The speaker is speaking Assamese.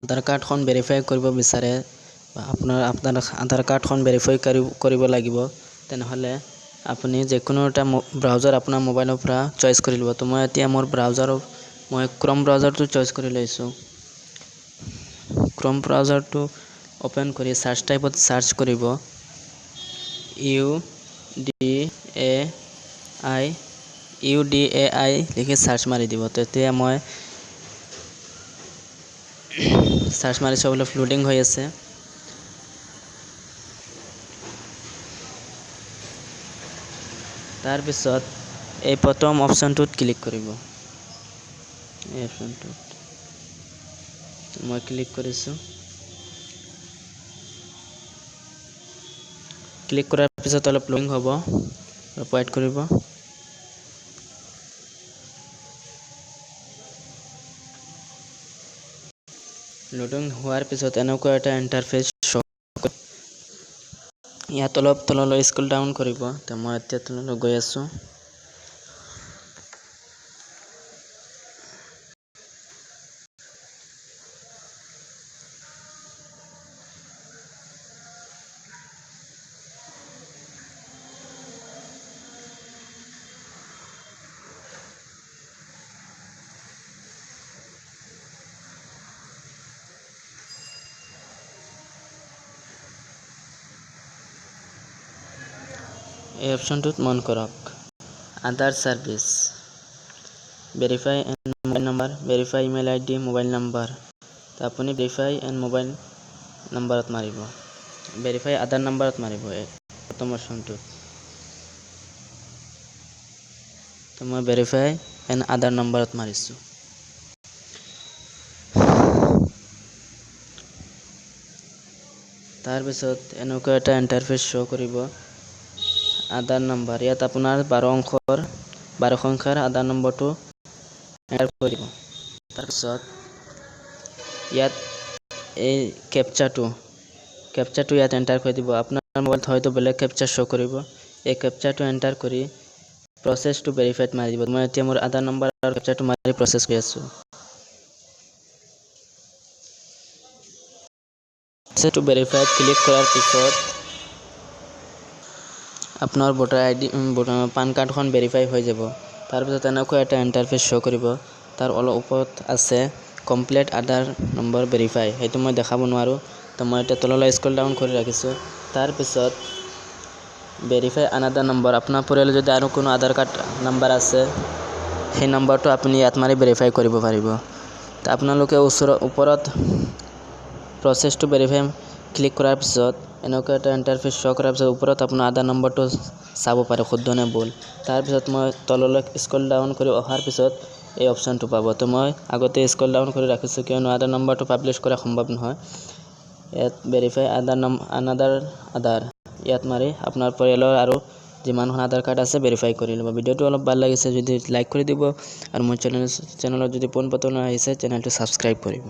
আধাৰ কাৰ্ডখন ভেৰিফাই কৰিব বিচাৰে বা আপোনাৰ আধাৰ কাৰ্ডখন ভেৰিফাই কৰিব লাগিব তেনেহলে আপুনি যিকোনো এটা ব্ৰাউজাৰ আপোনাৰ মোবাইলৰ পৰা চয়েস কৰি লব। তো মই এতিয়া মোৰ মই ক্ৰোম ব্ৰাউজাৰটো চয়েস কৰি লৈছো। ক্ৰোম ব্ৰাউজাৰটো ওপেন কৰি সাৰ্চ টাইপত সাৰ্চ কৰিব UDAI লিখি সাৰ্চ মাৰি দিব। তেতিয়া মই সাৰ্চ মাৰিছো অলপ লোডিং হৈ আছে। তাৰ পিছত এই প্ৰথম অপচনটোত ক্লিক কৰিব। এই অপচনটোত মই ক্লিক কৰিছো। ক্লিক কৰাৰ পিছত অলপ লোডিং হ'ব, অলপ ওয়েট কৰিব। লোডিং হোৱাৰ পিছত এনেকুৱা এটা ইন্টাৰফেস ইয়াত অলপ তললৈ স্ক্ৰল ডাউন কৰিব। তো মই এতিয়া তললৈ গৈ আছো। এই অপশনটোত মন কৰক Aadhaar service verify and mobile number verify email ID mobile number. তো আপুনি ভেৰিফাই এন্ড মোবাইল নাম্বাৰত মাৰিব, ভেৰিফাই আধাৰ নাম্বাৰত মাৰিব প্ৰথম অপশনটোত। তো মই ভেৰিফাই এন্ড আধাৰ নাম্বাৰত মাৰিছো। তাৰ পিছত এনেকুৱা এটা ইন্টাৰফেস শো কৰিব আধাৰ নাম্বাৰ। ইয়াত আপোনাৰ 12 সংখ্যাৰ আধাৰ নম্বৰটো এন্টাৰ কৰিব। তাৰ পিছত ইয়াত এই ক্যাপচাটো ইয়াত এন্টাৰ কৰি দিব। আপোনাৰ মোবাইলত হয়তো বেলেগ ক্যাপচা শো কৰিব। এই ক্যাপচাটো এন্টাৰ কৰি প্ৰসেস টু ভেৰিফাইড মাৰি দিব। মই এতিয়া মোৰ আধাৰ নম্বৰ আৰু ক্যাপচাটো মাৰি প্ৰসেস কৰি আছো। প্ৰসেস টু ভেৰিফাইড ক্লিক কৰাৰ পিছত আপোনাৰ ভোটাৰ আইডি পান কাৰ্ডখন ভেৰিফাই হৈ যাব। তাৰ পিছত এনেকুৱা এটা ইন্টাৰফেস শো কৰিব। তাৰ অলপ ওপৰত আছে কমপ্লিট আধাৰ নম্বৰ ভেৰিফাই। সেইটো মই দেখাব নোৱাৰো। তো মই এটা তললৈ স্ক্ৰল ডাউন কৰি ৰাখিছো। তাৰ পিছত ভেৰিফাই আনাদাৰ নম্বৰ। আপোনাৰ পৰিয়ালত যদি আৰু কোনো আধাৰ কাৰ্ড নাম্বাৰ আছে সেই নম্বৰটো আপুনি ইয়াত মাৰি ভেৰিফাই কৰিব পাৰিব। তো আপোনালোকে ওপৰত প্ৰসেস টু ভেৰিফাই ক্লিক কৰাৰ পিছত এনেকুৱা এটা ইন্টাৰফেস শো কৰাৰ পিছত ওপৰত আপোনাৰ আধাৰ নম্বৰটো চাব পাৰে শুদ্ধ নে ভুল। তাৰ পিছত মই তললৈ স্ক্ৰল ডাউন কৰি অহাৰ পিছত এই অপশনটো পাব। তো মই আগতে স্ক্ৰল ডাউন কৰি ৰাখিছো কিয়নো আধাৰ নম্বৰটো পাব্লিশ কৰা সম্ভৱ নহয়। ইয়াত ভেৰিফাই আধাৰ ইয়াত মাৰি আপোনাৰ পৰিয়ালৰ আৰু যিমানখন আধাৰ কাৰ্ড আছে ভেৰিফাই কৰি ল'ব। ভিডিঅ'টো অলপ ভাল লাগিছে যদি লাইক কৰি দিব আৰু মোৰ চেনেলত যদি পোনপ্ৰথমে আহিছে চেনেলটো সাবস্ক্ৰাইব কৰিব।